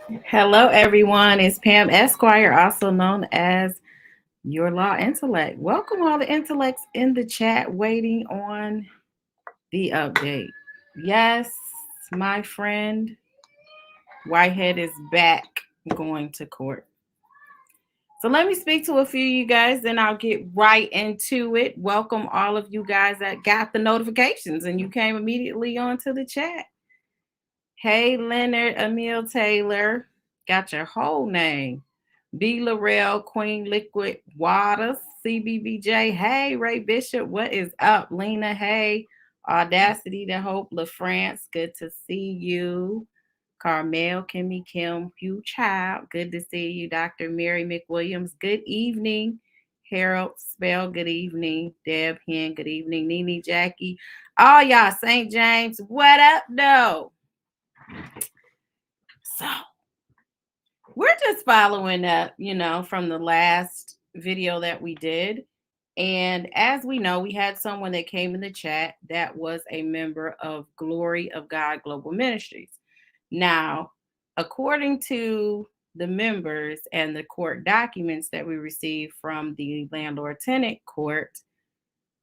Hello, everyone. It's Pam Esquire, also known as Your Law Intellect. Welcome, all the intellects in the chat waiting on the update. Yes, my friend Whitehead is back going to court. So let me speak to a few of you guys, then I'll get right into it. Welcome, all of you guys that got the notifications and you came immediately onto the chat. Hey, Leonard Emil Taylor, got your whole name. B. Laurel, Queen Liquid Waters, CBBJ. Hey, Ray Bishop, what is up? Lena, hey. Audacity to Hope LaFrance, good to see you. Carmel, Kimmy Kim, Hugh Child, good to see you. Dr. Mary McWilliams, good evening. Harold Spell, good evening. Deb Hen, good evening. Nene Jackie, all y'all, St. James, what up, though? So, we're just following up, from the last video that we did. And as we know, we had someone that came in the chat that was a member of Glory of God Global Ministries. Now, according to the members and the court documents that we received from the landlord tenant court,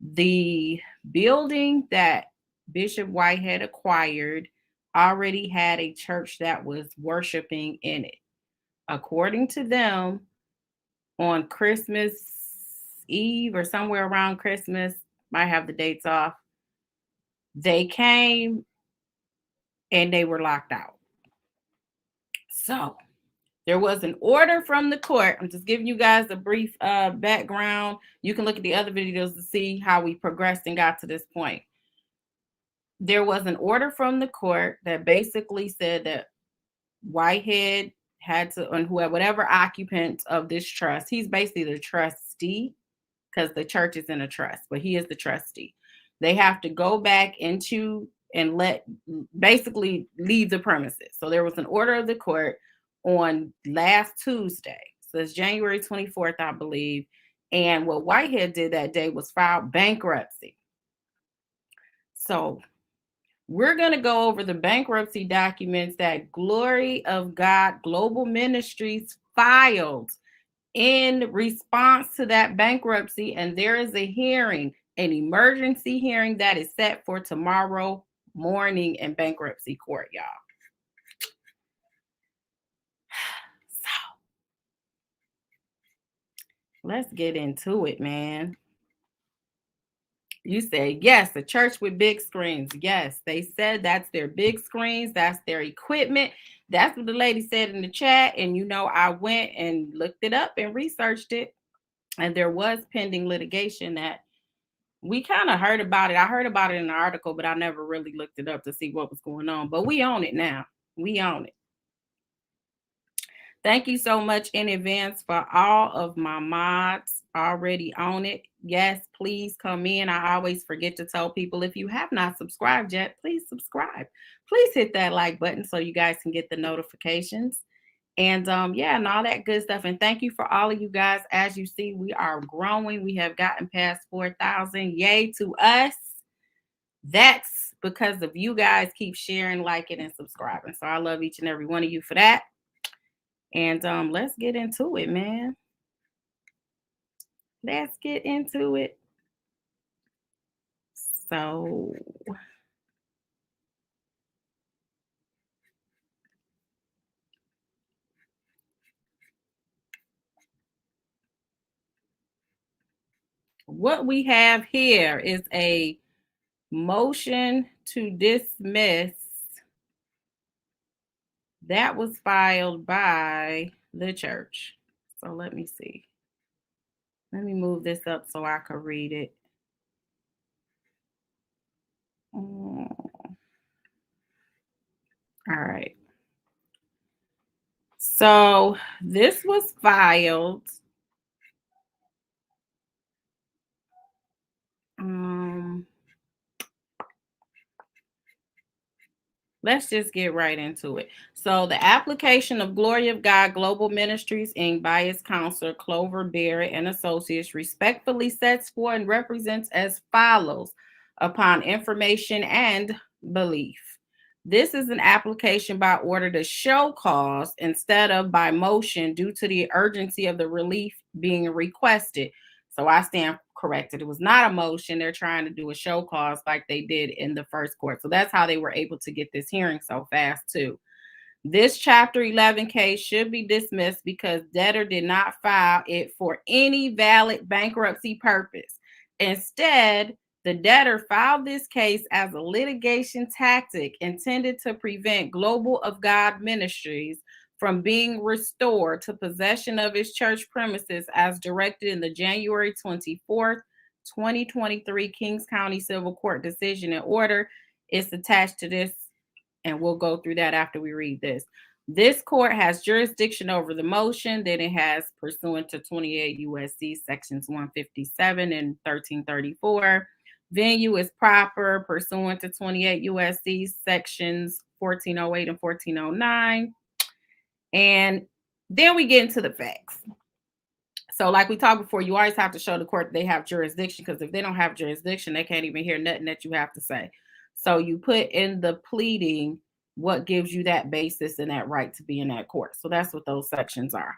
the building that Bishop Whitehead acquired already had a church that was worshiping in it. According to them, on Christmas Eve or somewhere around Christmas, might have the dates off, they came and they were locked out. So there was an order from the court. I'm just giving you guys a brief background. You can look at the other videos to see how we progressed and got to this point. There was an order from the court that basically said that Whitehead had to, and whatever occupant of this trust, he's basically the trustee because the church is in a trust, but he is the trustee. They have to go back into and basically leave the premises. So there was an order of the court on last Tuesday. So it's January 24th, I believe. And what Whitehead did that day was file bankruptcy. So we're going to go over the bankruptcy documents that Glory of God Global Ministries filed in response to that bankruptcy. And there is a hearing, an emergency hearing that is set for tomorrow morning in bankruptcy court, y'all. So let's get into it, man. You say, yes, a church with big screens. Yes, they said that's their big screens. That's their equipment. That's what the lady said in the chat. And, I went and looked it up and researched it. And there was pending litigation that we kind of heard about it. I heard about it in an article, but I never really looked it up to see what was going on. But we own it now. We own it. Thank you so much in advance for all of my mods already on it. Yes, please come in. I always forget to tell people, if you have not subscribed yet, please subscribe. Please hit that like button so you guys can get the notifications. And and all that good stuff. And thank you for all of you guys. As you see, we are growing. We have gotten past 4,000. Yay to us. That's because of you guys keep sharing, liking, and subscribing. So I love each and every one of you for that. And let's get into it, man. Let's get into it. So what we have here is a motion to dismiss that was filed by the church. So let me see. Let me move this up so I can read it. All right. So this was filed. Let's just get right into it. So the application of Glory of God Global Ministries Inc. by its counselor, Clover Barrett and Associates, respectfully sets forth and represents as follows upon information and belief. This is an application by order to show cause instead of by motion due to the urgency of the relief being requested. So I stand corrected. It was not a motion. They're trying to do a show cause like they did in the first court. So that's how they were able to get this hearing so fast, too. This Chapter 11 case should be dismissed because debtor did not file it for any valid bankruptcy purpose. Instead, the debtor filed this case as a litigation tactic intended to prevent Global of God Ministries from being restored to possession of its church premises as directed in the January 24th, 2023 Kings County Civil Court decision and order. It's attached to this, and we'll go through that after we read this. This court has jurisdiction over the motion that it has pursuant to 28 U.S.C. sections 157 and 1334. Venue is proper pursuant to 28 U.S.C. sections 1408 and 1409. And then we get into the facts. So like we talked before, you always have to show the court they have jurisdiction, because if they don't have jurisdiction, they can't even hear nothing that you have to say. So you put in the pleading what gives you that basis and that right to be in that court. So that's what those sections are.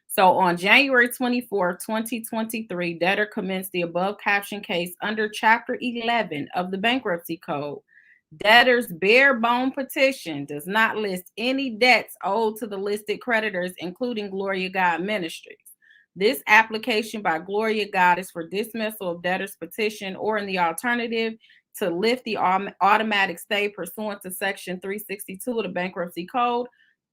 So on January 24, 2023, debtor commenced the above caption case under Chapter 11 of the Bankruptcy Code. Debtor's bare bone petition does not list any debts owed to the listed creditors, including Glory of God Ministries. This application by Glory of God is for dismissal of debtor's petition, or in the alternative, to lift the automatic stay pursuant to Section 362 of the Bankruptcy Code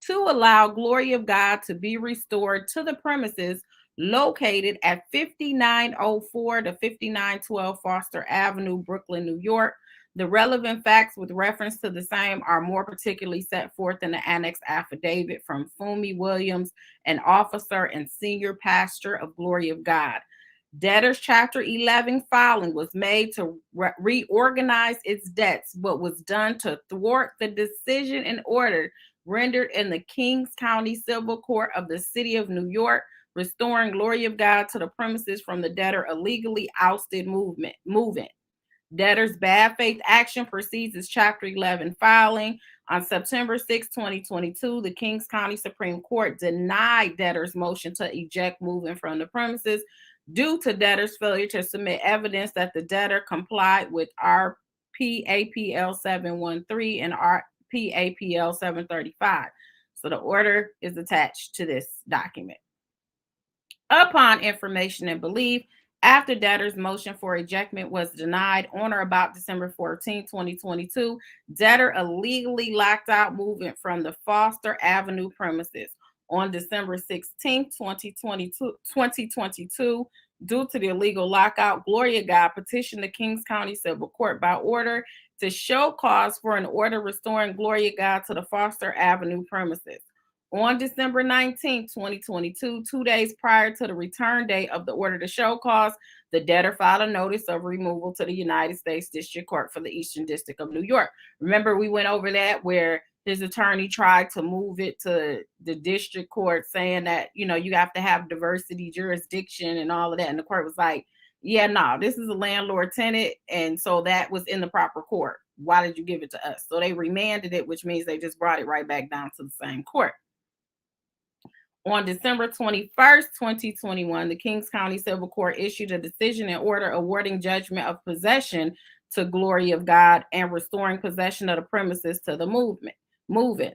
to allow Glory of God to be restored to the premises located at 5904 to 5912 Foster Avenue, Brooklyn, New York. The relevant facts with reference to the same are more particularly set forth in the annex affidavit from Fumi Williams, an officer and senior pastor of Glory of God. Debtor's Chapter 11 filing was made to reorganize its debts, but was done to thwart the decision and order rendered in the Kings County Civil Court of the City of New York, restoring Glory of God to the premises from the debtor illegally ousted movement. Debtor's bad faith action precedes its Chapter 11 filing. On September 6, 2022, the Kings County Supreme Court denied debtor's motion to eject movement from the premises due to debtor's failure to submit evidence that the debtor complied with RPAPL 713 and RPAPL 735. So the order is attached to this document. Upon information and belief, after debtor's motion for ejectment was denied on or about December 14, 2022, debtor illegally locked out movement from the Foster Avenue premises. On December 16, 2022, due to the illegal lockout, Glory of God petitioned the Kings County Civil Court by order to show cause for an order restoring Glory of God to the Foster Avenue premises. On December 19, 2022, 2 days prior to the return date of the order to show cause, the debtor filed a notice of removal to the United States District Court for the Eastern District of New York. Remember, we went over that where his attorney tried to move it to the district court, saying that, you have to have diversity jurisdiction and all of that. And the court was like, yeah, no, this is a landlord tenant. And so that was in the proper court. Why did you give it to us? So they remanded it, which means they just brought it right back down to the same court. On December 21st, 2021, the Kings County Civil Court issued a decision and order awarding judgment of possession to Glory of God and restoring possession of the premises to the movement.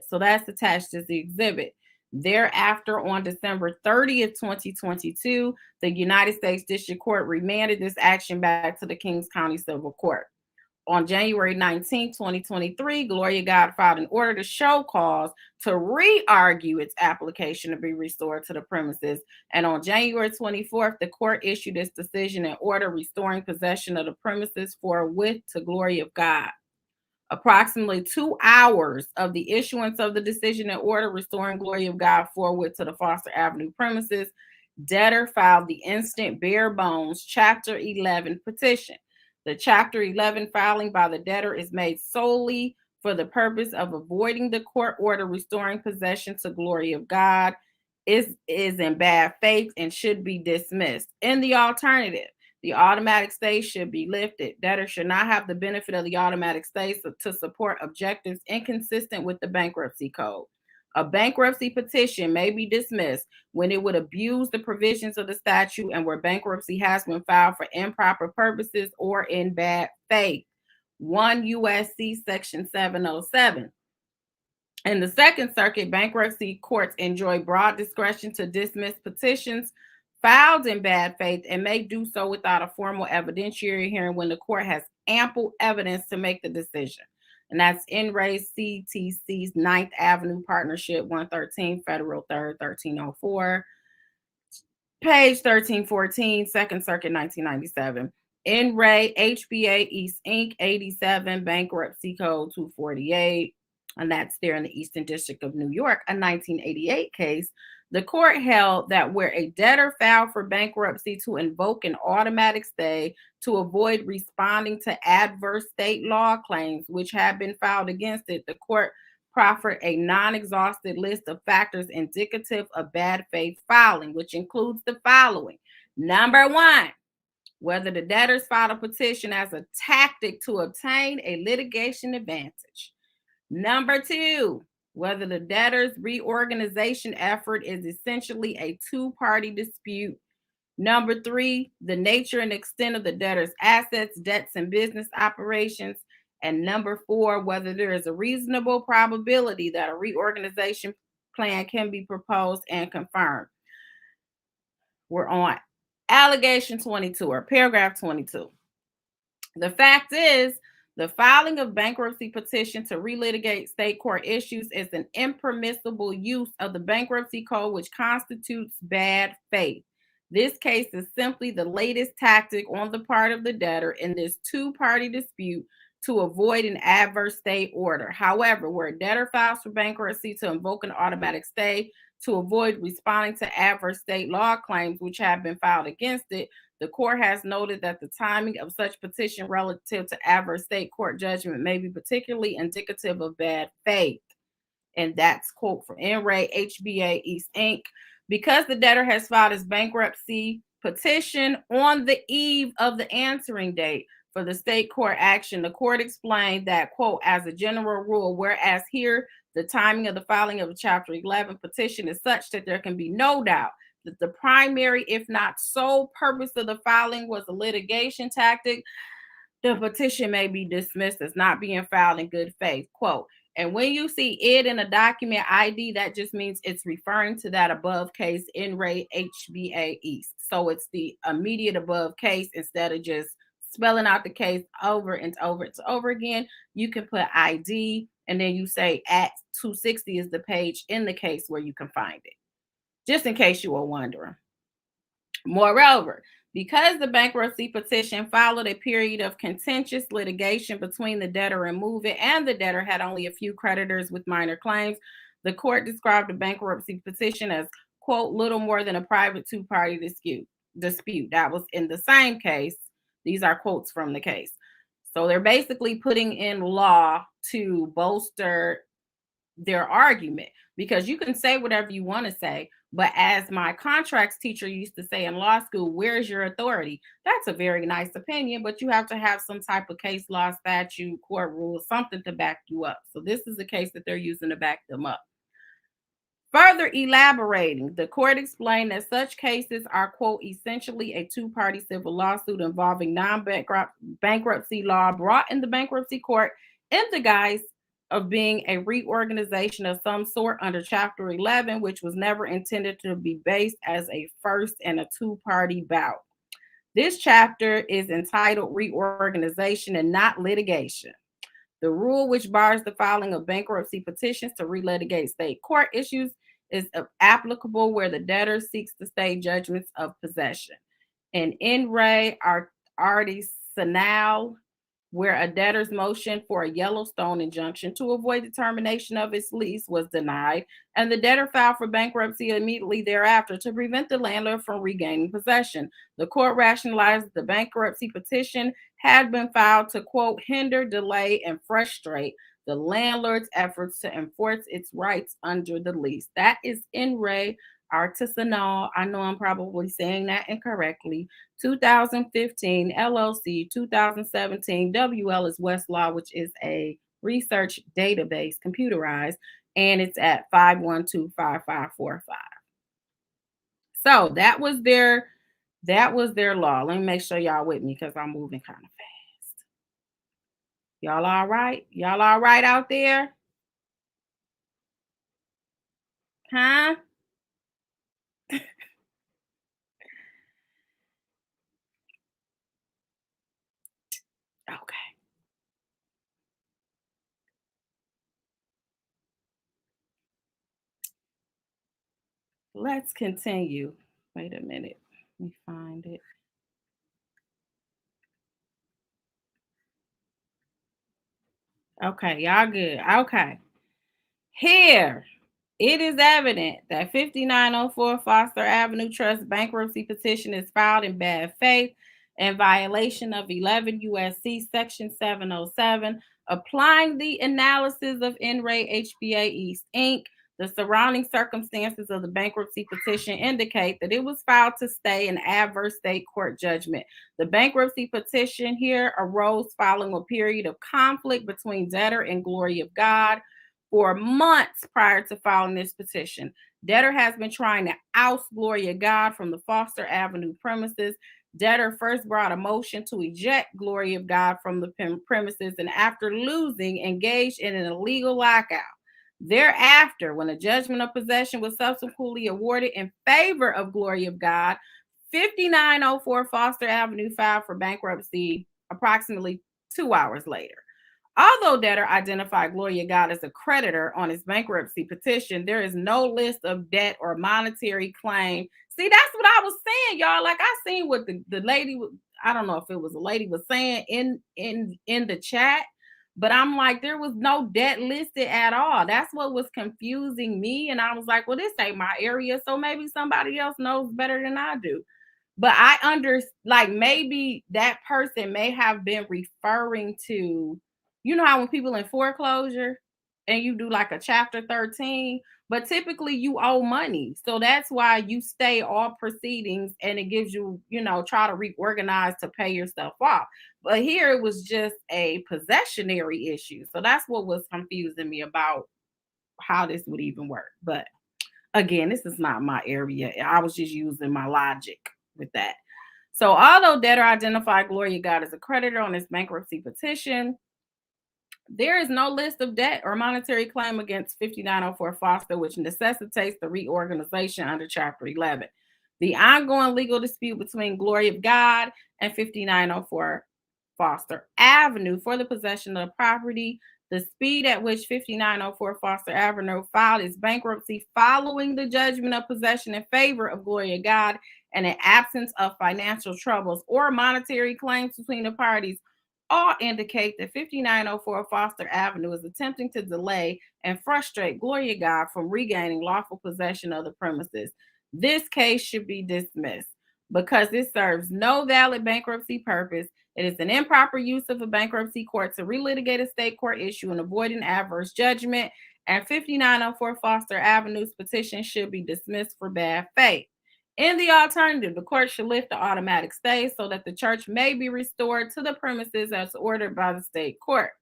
So that's attached as the exhibit. Thereafter, on December 30th, 2022, the United States District Court remanded this action back to the Kings County Civil Court. On January 19, 2023, Glory of God filed an order to show cause to re-argue its application to be restored to the premises. And on January 24th, the court issued its decision and order restoring possession of the premises forthwith to Glory of God. Approximately 2 hours of the issuance of the decision and order restoring Glory of God forthwith to the Foster Avenue premises, debtor filed the instant bare bones Chapter 11 petition. The Chapter 11 filing by the debtor is made solely for the purpose of avoiding the court order restoring possession to Glory of God, is in bad faith and should be dismissed. In the alternative, The automatic stay should be lifted. Debtors should not have the benefit of the automatic stay to support objectives inconsistent with the bankruptcy code. A bankruptcy petition may be dismissed when it would abuse the provisions of the statute and where bankruptcy has been filed for improper purposes or in bad faith. 1 USC section 707. In the Second Circuit, bankruptcy courts enjoy broad discretion to dismiss petitions filed in bad faith and may do so without a formal evidentiary hearing when the court has ample evidence to make the decision. And that's In Re CTC's Ninth Avenue Partnership 113 Federal 3rd 1304, page 1314, Second Circuit 1997. In Re HBA East Inc. 87 Bankruptcy Code 248. And that's there in the Eastern District of New York, a 1988 case. The court held that where a debtor filed for bankruptcy to invoke an automatic stay to avoid responding to adverse state law claims which had been filed against it, the court proffered a non-exhausted list of factors indicative of bad faith filing, which includes the following. Number one, whether the debtors filed a petition as a tactic to obtain a litigation advantage. Number two, whether the debtor's reorganization effort is essentially a two-party dispute. Number three, the nature and extent of the debtor's assets, debts, and business operations. And number four, whether there is a reasonable probability that a reorganization plan can be proposed and confirmed. We're on allegation 22 or paragraph 22. The fact is, the filing of bankruptcy petition to relitigate state court issues is an impermissible use of the bankruptcy code, which constitutes bad faith. This case is simply the latest tactic on the part of the debtor in this two-party dispute to avoid an adverse state order. However, where a debtor files for bankruptcy to invoke an automatic stay to avoid responding to adverse state law claims which have been filed against it, the court has noted that the timing of such petition relative to adverse state court judgment may be particularly indicative of bad faith. And that's quote from In Re HBA East Inc. Because the debtor has filed his bankruptcy petition on the eve of the answering date for the state court action, the court explained that, quote, as a general rule, whereas here the timing of the filing of a Chapter 11 petition is such that there can be no doubt that the primary, if not sole purpose of the filing was a litigation tactic, the petition may be dismissed as not being filed in good faith, quote. And when you see it in a document ID, that just means it's referring to that above case In Re HBA East. So it's the immediate above case instead of just spelling out the case over and over again. You can put ID and then you say at 260 is the page in the case where you can find it, just in case you were wondering. Moreover, because the bankruptcy petition followed a period of contentious litigation between the debtor and Move It, and the debtor had only a few creditors with minor claims, the court described the bankruptcy petition as, quote, little more than a private two-party dispute. That was in the same case. These are quotes from the case. So they're basically putting in law to bolster their argument, because you can say whatever you want to say, but as my contracts teacher used to say in law school, where's your authority? That's a very nice opinion, but you have to have some type of case law, statute, court rules, something to back you up. So this is the case that they're using to back them up. Further elaborating, the court explained that such cases are, quote, essentially a two-party civil lawsuit involving non-bankruptcy law brought in the bankruptcy court in the guise of being a reorganization of some sort under Chapter 11, which was never intended to be based as a first and a two-party bout. This chapter is entitled Reorganization and not Litigation. The rule which bars the filing of bankruptcy petitions to relitigate state court issues is applicable where the debtor seeks to stay judgments of possession. And In Re Artisanal, where a debtor's motion for a Yellowstone injunction to avoid the termination of its lease was denied, and the debtor filed for bankruptcy immediately thereafter to prevent the landlord from regaining possession. The court rationalized that the bankruptcy petition had been filed to, quote, hinder, delay, and frustrate the landlord's efforts to enforce its rights under the lease. That is In Re Artisanal, I know I'm probably saying that incorrectly, 2015 LLC, 2017 WL is Westlaw, which is a research database, computerized, and it's at 5125545. So that was their law. Let me make sure y'all with me because I'm moving kind of fast. Y'all all right? Y'all all right out there? Huh? Okay. Let's continue. Wait a minute. Let me find it. Okay, y'all good. Okay. Here, it is evident that 5904 Foster Avenue Trust bankruptcy petition is filed in bad faith in violation of 11 USC Section 707, applying the analysis of NRA HBA East Inc. The surrounding circumstances of the bankruptcy petition indicate that it was filed to stay an adverse state court judgment. The bankruptcy petition here arose following a period of conflict between debtor and Glory of God for months prior to filing this petition. Debtor has been trying to oust Gloria God from the Foster Avenue premises. Debtor first brought a motion to eject Glory of God from the premises, and after losing, engaged in an illegal lockout. Thereafter, when a judgment of possession was subsequently awarded in favor of Glory of God, 5904 Foster Avenue filed for bankruptcy approximately 2 hours later. Although debtor identified Gloria God as a creditor on his bankruptcy petition, there is no list of debt or monetary claim. See, that's what I was saying, y'all. Like I seen what the lady, I don't know if it was a lady, was saying in the chat, but I'm like, there was no debt listed at all. That's what was confusing me. And I was like, well, this ain't my area. So maybe somebody else knows better than I do. But I like maybe that person may have been referring to, you know how when people in foreclosure and you do like a chapter 13, but typically you owe money. So that's why you stay all proceedings and it gives you, try to reorganize to pay yourself off. But here it was just a possessionary issue. So that's what was confusing me about how this would even work. But again, this is not my area. I was just using my logic with that. So, although debtor identified Gloria God as a creditor on his bankruptcy petition, there is no list of debt or monetary claim against 5904 Foster, which necessitates the reorganization under Chapter 11. The ongoing legal dispute between Glory of God and 5904 Foster Avenue for the possession of the property, the speed at which 5904 Foster Avenue filed its bankruptcy following the judgment of possession in favor of Gloria God and an absence of financial troubles or monetary claims between the parties all indicate that 5904 Foster Avenue is attempting to delay and frustrate Gloria God from regaining lawful possession of the premises. This case should be dismissed because it serves no valid bankruptcy purpose. It is an improper use of a bankruptcy court to relitigate a state court issue and avoid an adverse judgment. And 5904 Foster Avenue's petition should be dismissed for bad faith. In the alternative, the court should lift the automatic stay so that the church may be restored to the premises as ordered by the state court.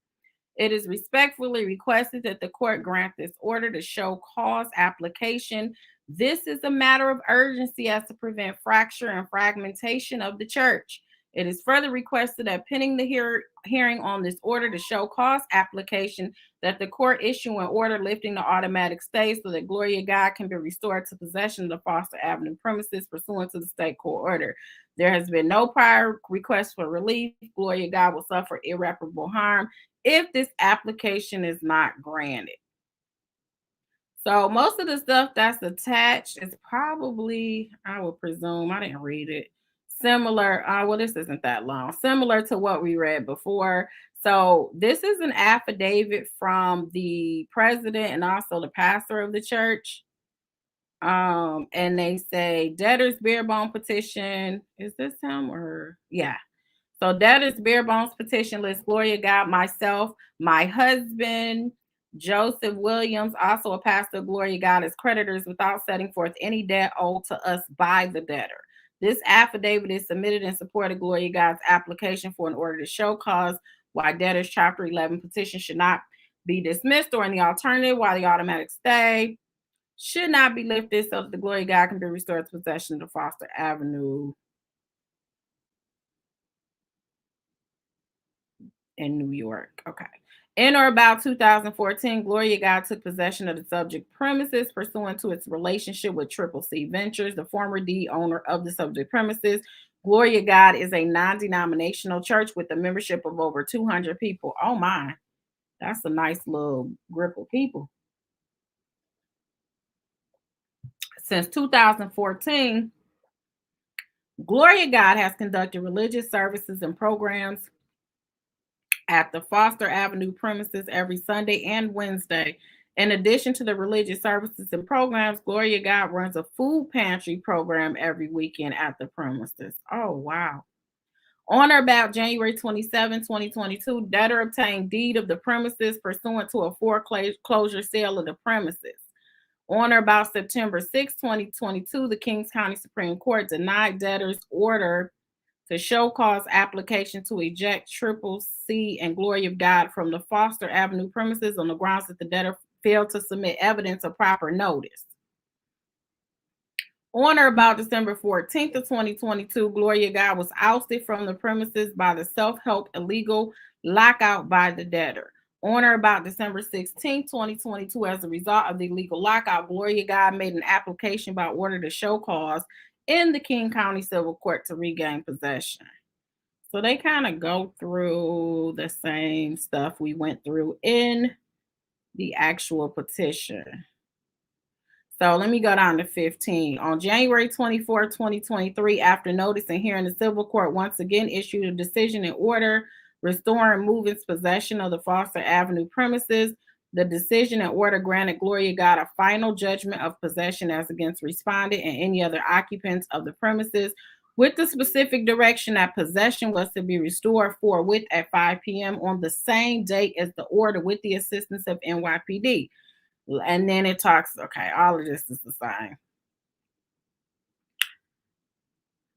It is respectfully requested that the court grant this order to show cause application. This is a matter of urgency as to prevent fracture and fragmentation of the church. It is further requested that pending the hearing on this order to show cause application, that the court issue an order lifting the automatic stay so that Gloria God can be restored to possession of the Foster Avenue premises pursuant to the state court order. There has been no prior request for relief. Gloria God will suffer irreparable harm if this application is not granted. So most of the stuff that's attached is probably, I would presume, I didn't read it, similar. Well, this isn't that long, similar to what we read before. So this is an affidavit from the president and also the pastor of the church. And they say debtor's bare bone petition. Is this him or yeah? So debtor's bare bones petition lists Gloria God, myself, my husband, Joseph Williams, also a pastor of Glory God, as creditors without setting forth any debt owed to us by the debtor. This affidavit is submitted in support of Glory God's application for an order to show cause why debtors Chapter 11 petition should not be dismissed, or in the alternative, why the automatic stay should not be lifted so that the Glory God can be restored to possession of the Foster Avenue in New York. Okay. In or about 2014, Gloria God took possession of the subject premises pursuant to its relationship with Triple C Ventures, the former D owner of the subject premises. Gloria God is a non denominational church with a membership of over 200 people. Oh, my. That's a nice little group of people. Since 2014, Gloria God has conducted religious services and programs at the Foster Avenue premises every Sunday and Wednesday. In addition to the religious services and programs, Gloria God runs a food pantry program every weekend at the premises. Oh, wow. On or about January 27, 2022, debtor obtained deed of the premises pursuant to a foreclosure sale of the premises. On or about September 6, 2022, the Kings County Supreme Court denied debtor's order to show cause application to eject Triple C and Glory of God from the Foster Avenue premises on the grounds that the debtor failed to submit evidence of proper notice. On or about December 14th of 2022, Gloria God was ousted from the premises by the self-help illegal lockout by the debtor. On or about December 16th, 2022, as a result of the illegal lockout, Gloria God made an application by order to show cause in the King County Civil Court to regain possession. So they kind of go through the same stuff we went through in the actual petition. So let me go down to 15. On January 24, 2023, after notice and hearing, the civil court once again issued a decision in order restoring moving's possession of the Foster Avenue premises. The decision and order granted Gloria God a final judgment of possession as against respondent and any other occupants of the premises, with the specific direction that possession was to be restored forthwith at 5 p.m. on the same date as the order, with the assistance of NYPD. And then it talks, okay, all of this is the same.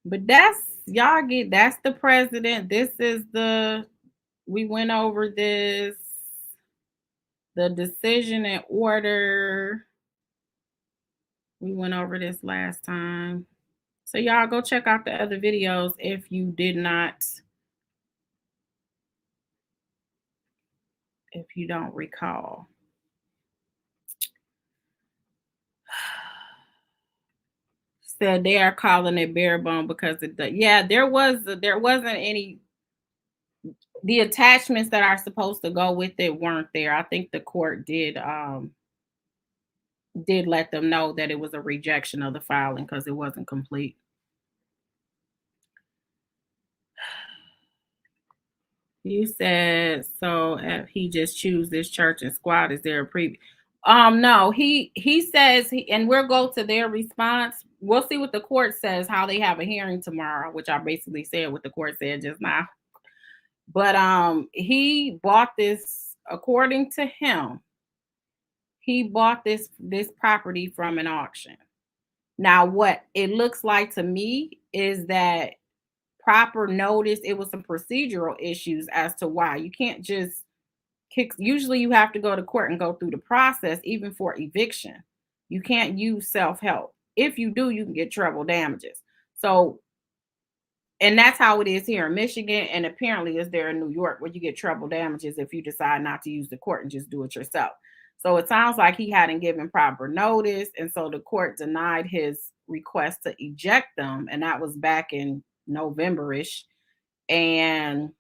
But that's the president. This is we went over this, the decision and order. We went over this last time. So y'all go check out the other videos if you don't recall. Said they are calling it bare bone because there wasn't any, the attachments that are supposed to go with it weren't there. I think the court did let them know that it was a rejection of the filing because it wasn't complete. You said, so if he just choose this church and squad, is there a pre? No, he says and we'll go to their response. We'll see what the court says, how they have a hearing tomorrow, which I basically said what the court said just now. But he bought this, according to him, he bought this property from an auction. Now, what it looks like to me is that proper notice, it was some procedural issues as to why you can't just usually you have to go to court and go through the process, even for eviction. You can't use self-help. If you do, you can get treble damages. So, and that's how it is here in Michigan, and apparently is there in New York, where you get treble damages if you decide not to use the court and just do it yourself. So it sounds like he hadn't given proper notice, and so the court denied his request to eject them, and that was back in November-ish, and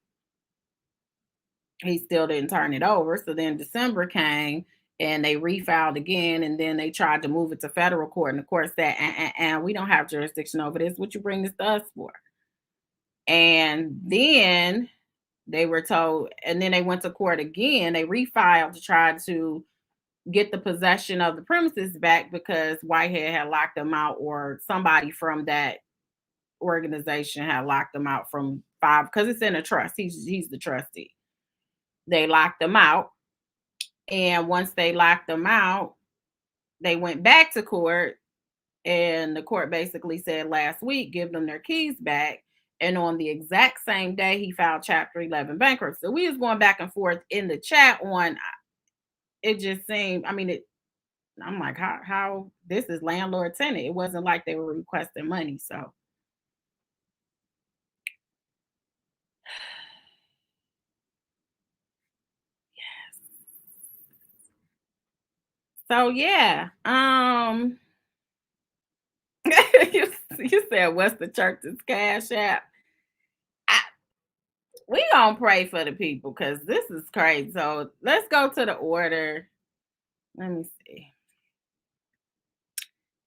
he still didn't turn it over. So then December came and they refiled again, and then they tried to move it to federal court, and the court said, and we don't have jurisdiction over this. What you bring this to us for? And then they were told, and then they went to court again. They refiled to try to get the possession of the premises back because Whitehead had locked them out, or somebody from that organization had locked them out from 5, because it's in a trust. He's the trustee. They locked them out. And once they locked them out, they went back to court, and the court basically said last week, give them their keys back. And on the exact same day, he filed Chapter 11 bankruptcy. So we was going back and forth in the chat on. It just seemed. I mean, it. I'm like, how this is landlord tenant. It wasn't like they were requesting money. So yeah. You said what's the church's cash app? I, we gonna pray for the people because this is crazy. So let's go to the order. Let me see.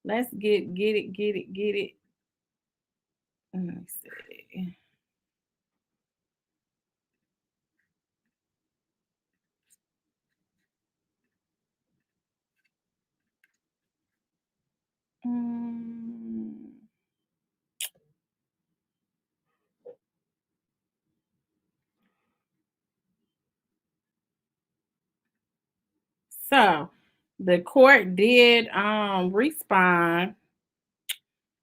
Let's get it. Let me see. Mm. So the court did respond,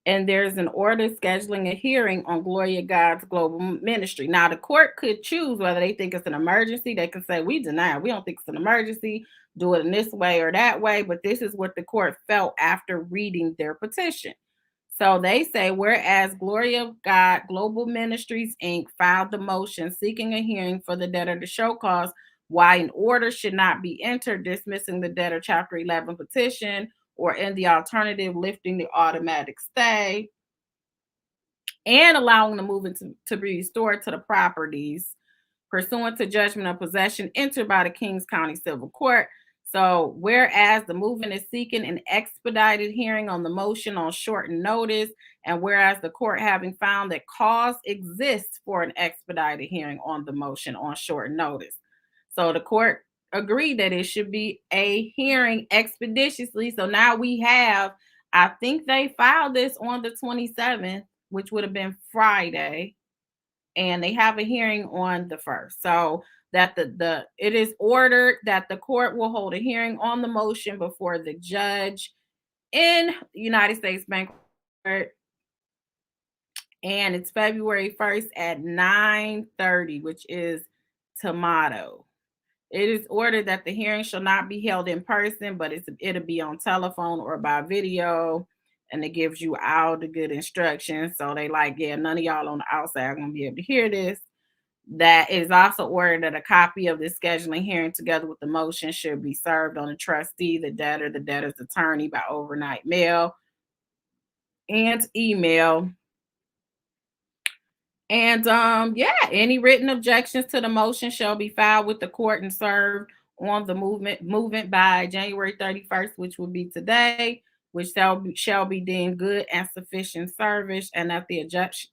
and there's an order scheduling a hearing on Gloria God's global ministry. Now, the court could choose whether they think it's an emergency. They can say, we deny it. We don't think it's an emergency. Do it in this way or that way. But this is what the court felt after reading their petition. So they say, whereas Gloria of God Global Ministries Inc. filed the motion seeking a hearing for the debtor to show cause why an order should not be entered dismissing the debtor Chapter 11 petition, or in the alternative, lifting the automatic stay and allowing the movement to be restored to the properties pursuant to judgment of possession entered by the Kings County Civil Court. So, whereas the movement is seeking an expedited hearing on the motion on shortened notice, and whereas the court having found that cause exists for an expedited hearing on the motion on short notice. So, the court agreed that it should be a hearing expeditiously. So, now we have, I think they filed this on the 27th, which would have been Friday, and they have a hearing on the 1st. So that the it is ordered that the court will hold a hearing on the motion before the judge in United States Bank Court, and it's February 1st at 9:30, which is tomorrow. It is ordered that the hearing shall not be held in person, but it'll be on telephone or by video. And it gives you all the good instructions. So they like, yeah, none of y'all on the outside are gonna be able to hear this. That it is also ordered that a copy of this scheduling hearing together with the motion should be served on the trustee, the debtor, the debtor's attorney by overnight mail and email. And yeah, any written objections to the motion shall be filed with the court and served on the movement by January 31st, which will be today, which shall be deemed good and sufficient service, and that the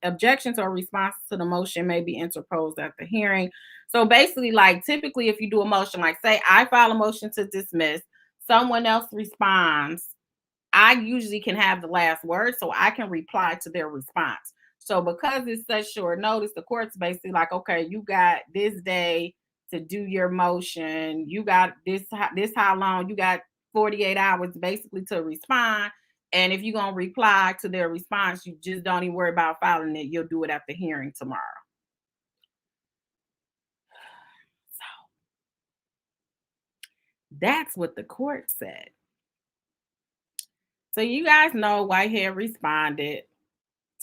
objections or responses to the motion may be interposed at the hearing. So basically, like typically, if you do a motion, like say I file a motion to dismiss, someone else responds, I usually can have the last word, so I can reply to their response. So because it's such short notice, the court's basically like, okay, you got this day to do your motion. You got this how long? You got 48 hours basically to respond. And if you're gonna reply to their response, you just don't even worry about filing it. You'll do it at the hearing tomorrow. So that's what the court said. So you guys know Whitehead responded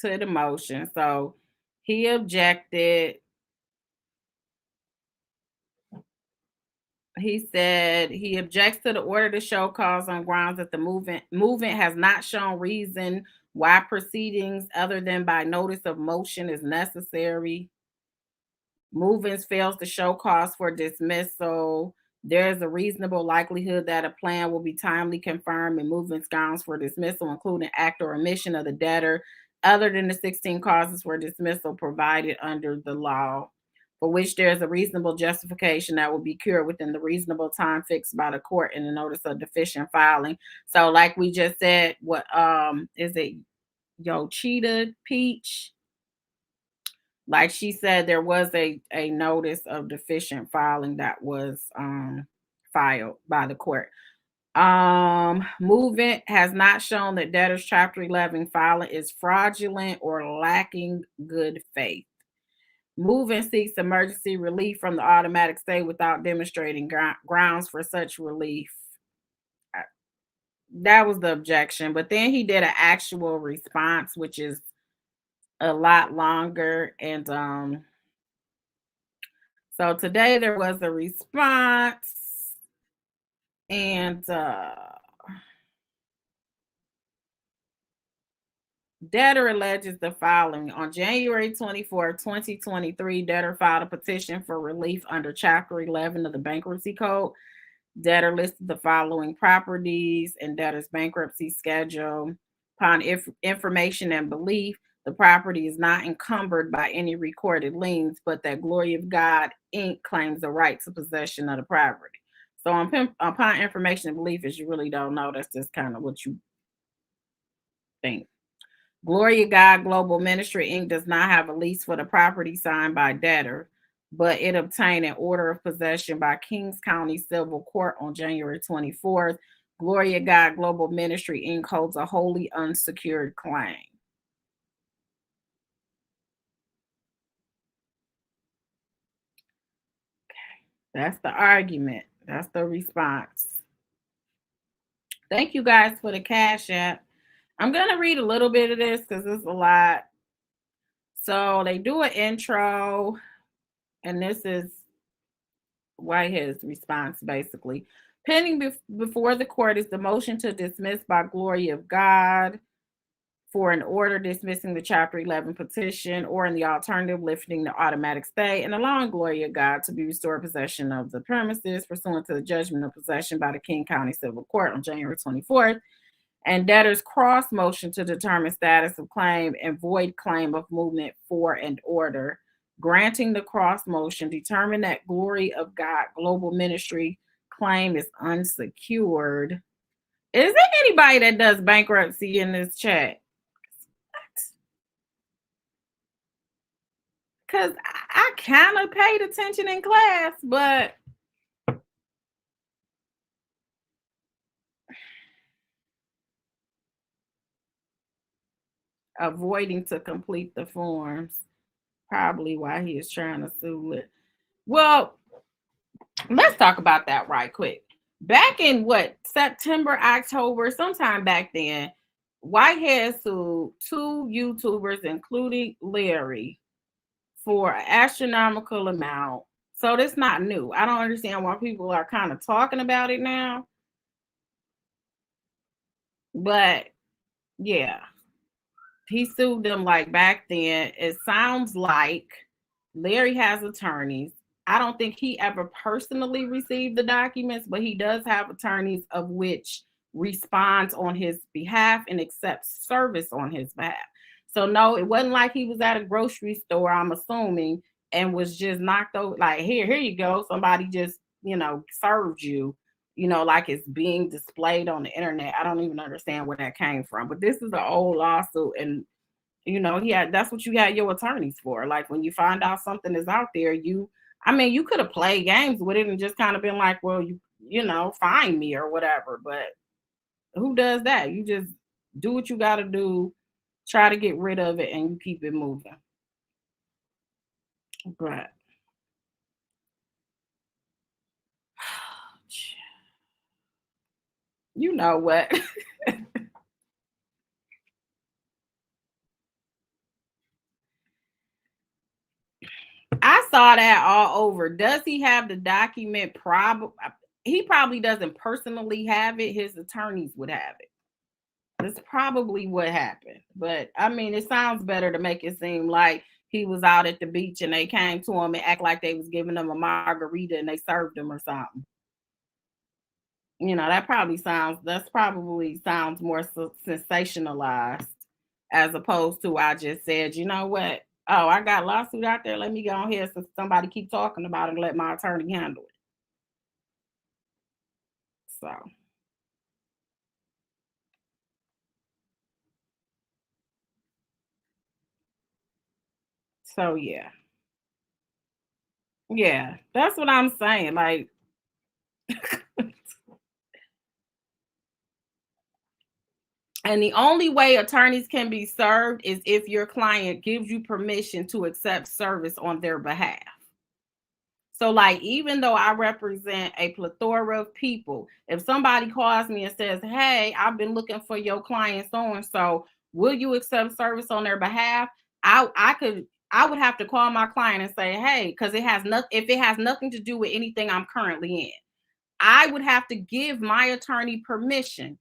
to the motion. So he objected. He said he objects to the order to show cause on grounds that the movement has not shown reason why proceedings other than by notice of motion is necessary. Movements fails to show cause for dismissal. There is a reasonable likelihood that a plan will be timely confirmed in movements grounds for dismissal, including act or omission of the debtor, other than the 16 causes for dismissal provided under the law, for which there is a reasonable justification that will be cured within the reasonable time fixed by the court in the notice of deficient filing. So, like we just said, what is it? Yo, Cheetah Peach, like she said, there was a notice of deficient filing that was filed by the court. Movement has not shown that debtors Chapter 11 filing is fraudulent or lacking good faith. Movement seeks emergency relief from the automatic stay without demonstrating grounds for such relief. That was the objection, but then he did an actual response, which is a lot longer. And so today there was a response, and debtor alleges the following. On January 24, 2023, debtor filed a petition for relief under Chapter 11 of the Bankruptcy Code. Debtor listed the following properties in debtor's bankruptcy schedule. Upon information and belief, the property is not encumbered by any recorded liens, but that Glory of God Inc. claims the right to possession of the property. So upon information and belief, as you really don't know, that's just kind of what you think. Glory of God Global Ministry Inc. does not have a lease for the property signed by debtor, but it obtained an order of possession by Kings County Civil Court on January 24th. Glory of God Global Ministry Inc. holds a wholly unsecured claim. That's the argument. That's the response. Thank you guys for the Cash App. I'm going to read a little bit of this because it's a lot. So they do an intro, and this is Whitehead's response basically. Pending before the court is the motion to dismiss by Glory of God for an order dismissing the Chapter 11 petition, or in the alternative, lifting the automatic stay and allowing Glory of God to be restored possession of the premises pursuant to the judgment of possession by the King County Civil Court on January 24th, and debtor's cross motion to determine status of claim and void claim of movement for an order. Granting the cross motion, determine that Glory of God Global Ministry claim is unsecured. Is there anybody that does bankruptcy in this chat? Because I kind of paid attention in class, but avoiding to complete the forms. Probably why he is trying to sue it. Well, let's talk about that right quick. Back in September, October, sometime back then, Whitehead sued two YouTubers, including Larry, for an astronomical amount. So that's not new. I don't understand why people are kind of talking about it now. But yeah, he sued them like back then. It sounds like Larry has attorneys. I don't think he ever personally received the documents, but he does have attorneys of which responds on his behalf and accepts service on his behalf. So no, it wasn't like he was at a grocery store, I'm assuming, and was just knocked over like, here you go. Somebody just, served you, like it's being displayed on the internet. I don't even understand where that came from. But this is an old lawsuit, and that's what you had your attorneys for. Like when you find out something is out there, you could have played games with it and just kind of been like, well, find me or whatever. But who does that? You just do what you got to do, try to get rid of it, and you keep it moving. But you know what? I saw that all over. Does he have the document? He probably doesn't personally have it. His attorneys would have it. That's probably what happened. But it sounds better to make it seem like he was out at the beach and they came to him and act like they was giving him a margarita and they served him or something. That probably sounds more sensationalized, as opposed to I just said, you know what? Oh, I got a lawsuit out there. Let me go on here since somebody keep talking about it and let my attorney handle it. So yeah. Yeah, that's what I'm saying. Like And the only way attorneys can be served is if your client gives you permission to accept service on their behalf. So, like, even though I represent a plethora of people, if somebody calls me and says, "Hey, I've been looking for your client so and so, will you accept service on their behalf?" I would have to call my client and say, "Hey," because it has nothing. If it has nothing to do with anything I'm currently in, I would have to give my attorney permission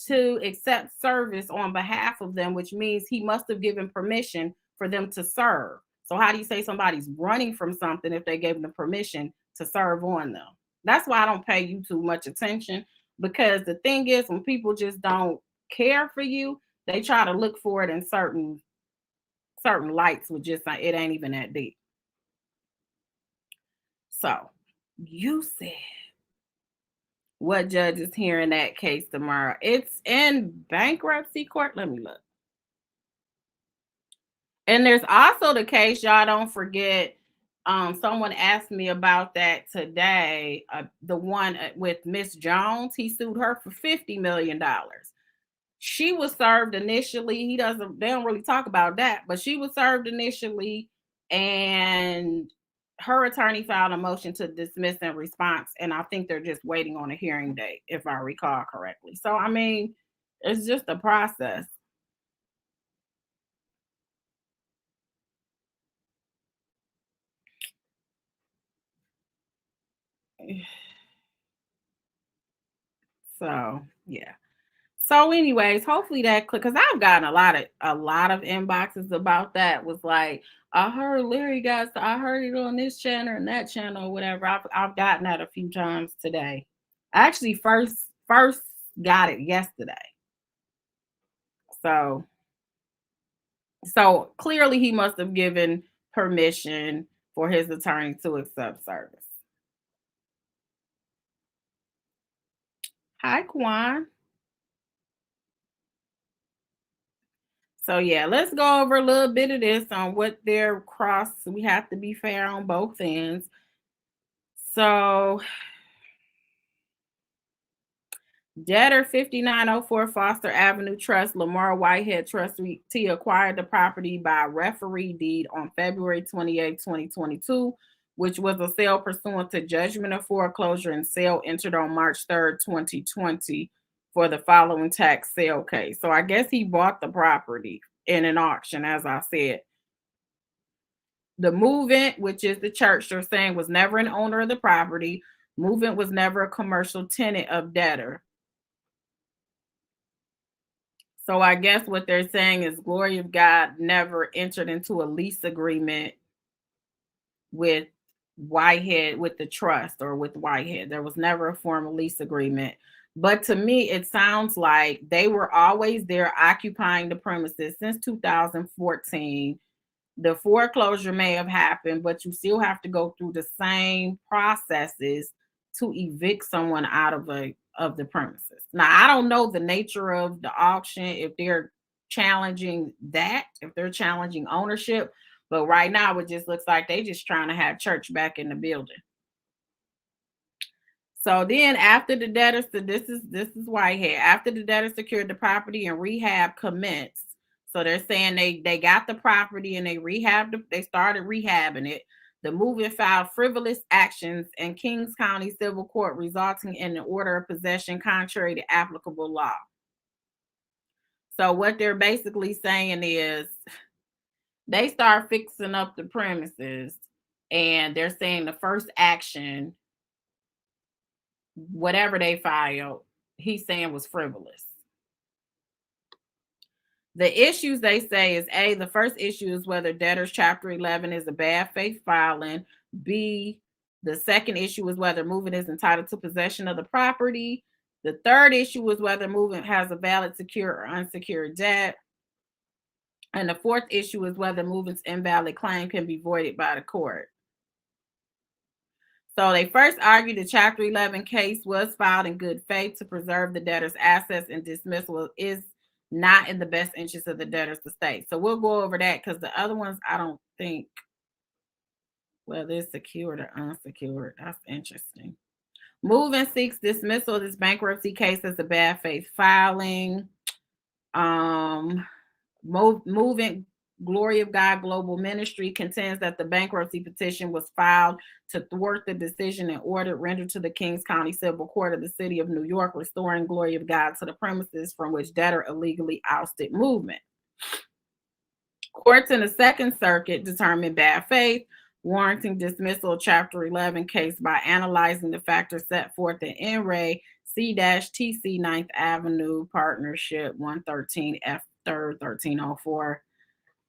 to accept service on behalf of them, which means he must have given permission for them to serve. So, how do you say somebody's running from something if they gave them permission to serve on them? That's why I don't pay you too much attention, because the thing is, when people just don't care for you, they try to look for it in certain lights, with just like it ain't even that deep. So, you said what judge is hearing that case tomorrow? It's in bankruptcy court. Let me look. And there's also the case, y'all don't forget. Someone asked me about that today. The one with Miss Jones, he sued her for $50 million. She was served initially. They don't really talk about that, but she was served initially, and her attorney filed a motion to dismiss in response. And I think they're just waiting on a hearing date, if I recall correctly. So, I mean, it's just a process. So, yeah. So, anyways, hopefully that click, because I've gotten a lot of inboxes about that. Was like, I heard Larry I heard it on this channel and that channel, or whatever. I've gotten that a few times today. I actually first got it yesterday. So clearly he must have given permission for his attorney to accept service. Hi, Kwan. So yeah, let's go over a little bit of this on what they're cross. We have to be fair on both ends. So debtor 5904 Foster Avenue Trust, Lamar Whitehead trustee, acquired the property by referee deed on February 28, 2022, which was a sale pursuant to judgment of foreclosure and sale entered on March 3rd, 2020 for the following tax sale case. So I guess he bought the property in an auction, as I said. The movement, which is the church, they're saying was never an owner of the property. Movement was never a commercial tenant of debtor. So I guess what they're saying is Glory of God never entered into a lease agreement with Whitehead, with the trust, or with Whitehead. There was never a formal lease agreement. But to me, it sounds like they were always there occupying the premises since 2014. The foreclosure may have happened, but you still have to go through the same processes to evict someone out of the premises. Now, I don't know the nature of the auction, if they're challenging that, if they're challenging ownership, but right now it just looks like they just trying to have church back in the building. So then after the debtor, so this is Whitehead. After the debtor secured the property and rehab commenced. So they're saying they got the property and they started rehabbing it. The movement filed frivolous actions in Kings County Civil Court, resulting in an order of possession contrary to applicable law. So what they're basically saying is they start fixing up the premises, and they're saying the first action, whatever they filed, he's saying was frivolous. The issues they say is the first issue is whether debtor's Chapter 11 is a bad faith filing. B, the second issue is whether movement is entitled to possession of the property. The third issue is whether movement has a valid secure or unsecured debt. And the fourth issue is whether movement's invalid claim can be voided by the court. So they first argued the Chapter 11 case was filed in good faith to preserve the debtor's assets, and dismissal is not in the best interest of the debtor's estate. So we'll go over that, because the other ones, I don't think, whether it's secured or unsecured. That's interesting. Movement seeks dismissal of this bankruptcy case as a bad faith filing. Moving Glory of God Global Ministry contends that the bankruptcy petition was filed to thwart the decision and order rendered to the Kings County Civil Court of the City of New York, restoring Glory of God to the premises from which debtor illegally ousted Movement. Courts in the Second Circuit determined bad faith, warranting dismissal of Chapter 11 case by analyzing the factors set forth in N. Ray C-TC 9th Avenue Partnership 113 F 3rd 1304.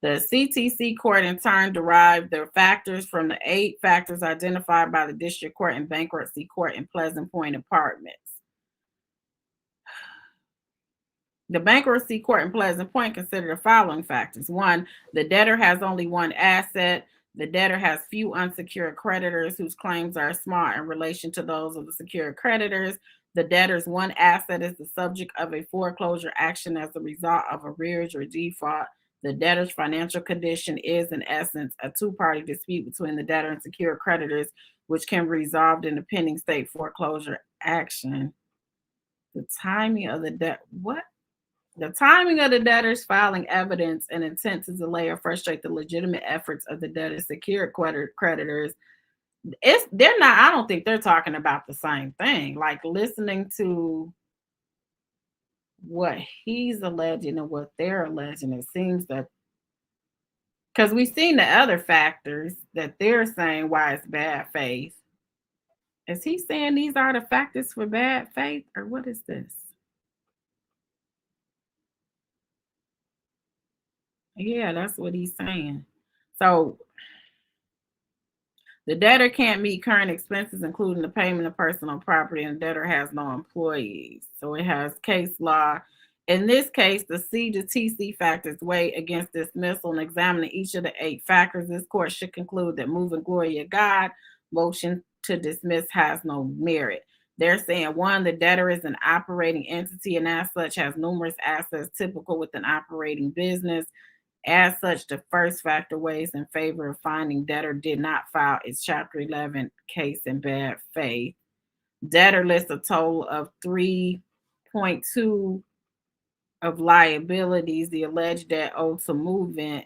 The CTC court in turn derived the factors from the 8 factors identified by the district court and bankruptcy court in Pleasant Point Apartments. The bankruptcy court in Pleasant Point considered the following factors. 1, the debtor has only one asset. The debtor has few unsecured creditors whose claims are small in relation to those of the secured creditors. The debtor's one asset is the subject of a foreclosure action as a result of arrears or default. The debtor's financial condition is, in essence, a two-party dispute between the debtor and secured creditors, which can be resolved in a pending state foreclosure action. The timing of the debt, what? The timing of the debtors filing evidence and intent to delay or frustrate the legitimate efforts of the debtor's secured creditors. They're not, I don't think they're talking about the same thing. Like listening to what he's alleging and what they're alleging, it seems that because we've seen the other factors that they're saying why it's bad faith. Is he saying these are the factors for bad faith, or what is this? Yeah, that's what he's saying. So the debtor can't meet current expenses, including the payment of personal property, and the debtor has no employees. So it has case law. In this case, the C to TC factors weigh against dismissal, and examining each of the 8 factors, this court should conclude that Moving Glory of God motion to dismiss has no merit. They're saying 1, the debtor is an operating entity and as such has numerous assets typical with an operating business. As such, the first factor weighs in favor of finding debtor did not file its Chapter 11 case in bad faith. Debtor lists a total of 3.2 of liabilities. The alleged debt owed to Movement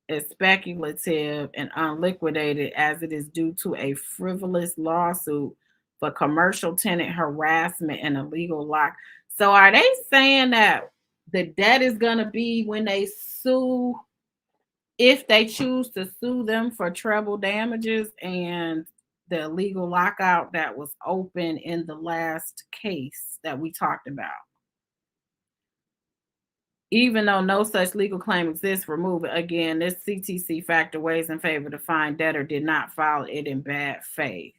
is speculative and unliquidated as it is due to a frivolous lawsuit for commercial tenant harassment and illegal lock. So are they saying that the debt is going to be when they sue, if they choose to sue them for treble damages and the illegal lockout that was open in the last case that we talked about? Even though no such legal claim exists for Movement, again, this CTC factor weighs in favor to find debtor did not file it in bad faith.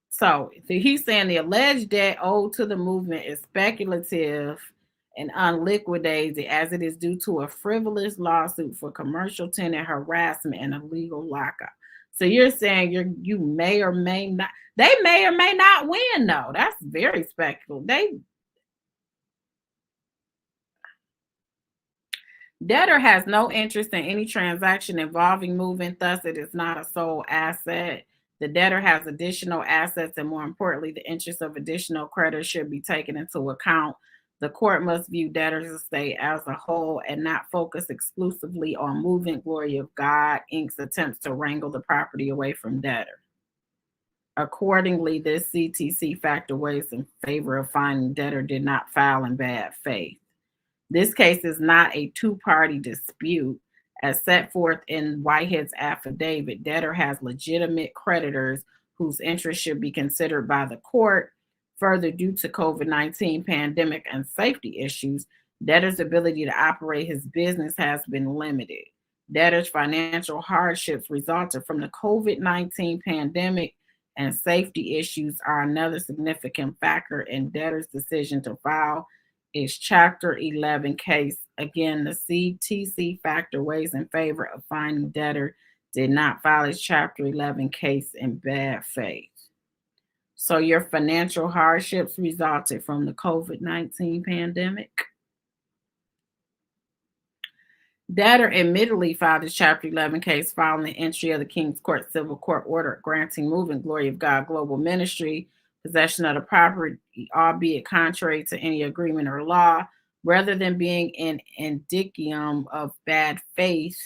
So he's saying the alleged debt owed to the Movement is speculative and unliquidated as it is due to a frivolous lawsuit for commercial tenant harassment and illegal lockout. So you're saying you may or may not, they may or may not win though. That's very speculative. Debtor has no interest in any transaction involving Movement, thus it is not a sole asset. The debtor has additional assets, and more importantly, the interest of additional creditors should be taken into account. The court must view debtor's estate as a whole and not focus exclusively on Movement Glory of God, Inc.'s attempts to wrangle the property away from debtor. Accordingly, this CTC factor weighs in favor of finding debtor did not file in bad faith. This case is not a two-party dispute. As set forth in Whitehead's affidavit, debtor has legitimate creditors whose interests should be considered by the court. Further, due to COVID-19 pandemic and safety issues, debtor's ability to operate his business has been limited. Debtor's financial hardships resulted from the COVID-19 pandemic and safety issues are another significant factor in debtor's decision to file its Chapter 11 case. Again, the CTC factor weighs in favor of finding debtor did not file its Chapter 11 case in bad faith. So your financial hardships resulted from the COVID-19 pandemic. Debtor admittedly filed his Chapter 11 case following the entry of the King's Court Civil Court order granting Moving Glory of God Global Ministry possession of the property, albeit contrary to any agreement or law, rather than being an indicium of bad faith.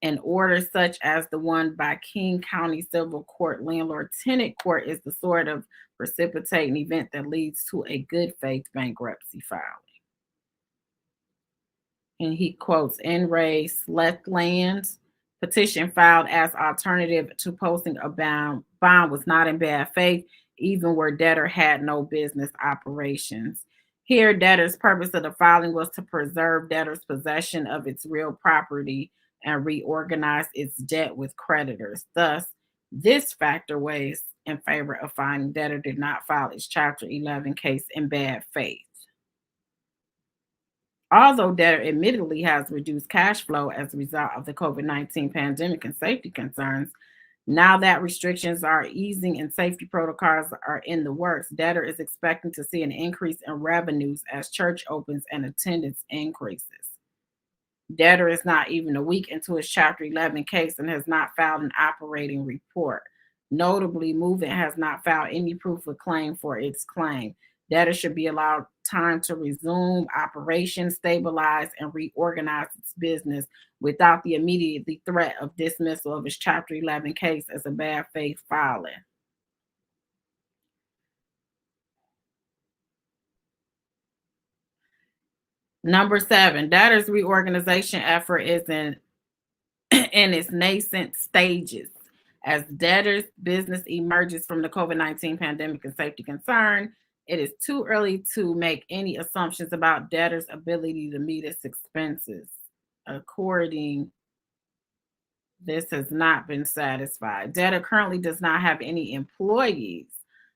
An order such as the one by King County Civil Court Landlord Tenant Court is the sort of precipitating event that leads to a good faith bankruptcy filing. And he quotes N. Ray Slethland's petition filed as alternative to posting a bond was not in bad faith, even where debtor had no business operations. Here, debtor's purpose of the filing was to preserve debtor's possession of its real property and reorganize its debt with creditors. Thus, this factor weighs in favor of finding debtor did not file its Chapter 11 case in bad faith. Although debtor admittedly has reduced cash flow as a result of the COVID-19 pandemic and safety concerns, now that restrictions are easing and safety protocols are in the works, debtor is expecting to see an increase in revenues as church opens and attendance increases. Debtor is not even a week into his Chapter 11 case and has not filed an operating report. Notably, Movement has not filed any proof of claim for its claim. Debtor should be allowed time to resume operations, stabilize, and reorganize its business without the immediate threat of dismissal of its Chapter 11 case as a bad faith filing. Number 7, debtor's reorganization effort is in its nascent stages. As debtor's business emerges from the COVID-19 pandemic and safety concern, it is too early to make any assumptions about debtor's ability to meet its expenses. According, this has not been satisfied. Debtor currently does not have any employees.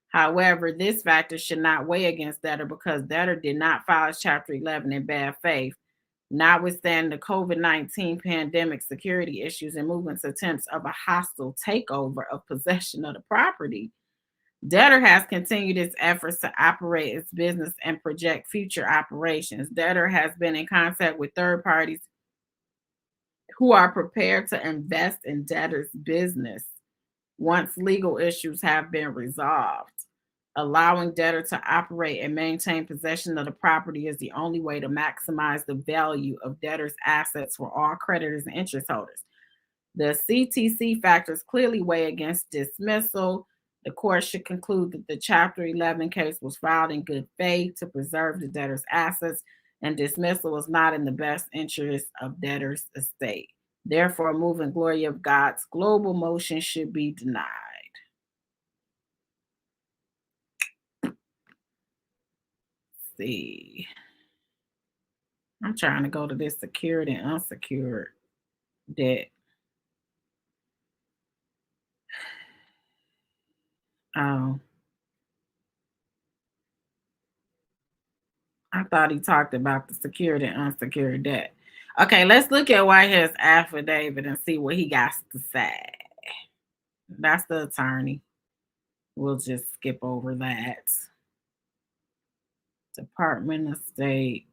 However, this factor should not weigh against debtor because debtor did not file his Chapter 11 in bad faith. Notwithstanding the COVID-19 pandemic, security issues, and Movement's attempts of a hostile takeover of possession of the property, debtor has continued its efforts to operate its business and project future operations. Debtor has been in contact with third parties who are prepared to invest in debtor's business once legal issues have been resolved. Allowing debtor to operate and maintain possession of the property is the only way to maximize the value of debtor's assets for all creditors and interest holders. The CTC factors clearly weigh against dismissal. The court should conclude that the Chapter 11 case was filed in good faith to preserve the debtor's assets, and dismissal was not in the best interest of debtor's estate. Therefore, Movement Glory of God's global motion should be denied. See. I'm trying to go to this secured and unsecured debt. Oh, I thought he talked about the secured and unsecured debt. Okay, let's look at Whitehead's affidavit and see what he got to say. That's the attorney. We'll just skip over that. Department of State.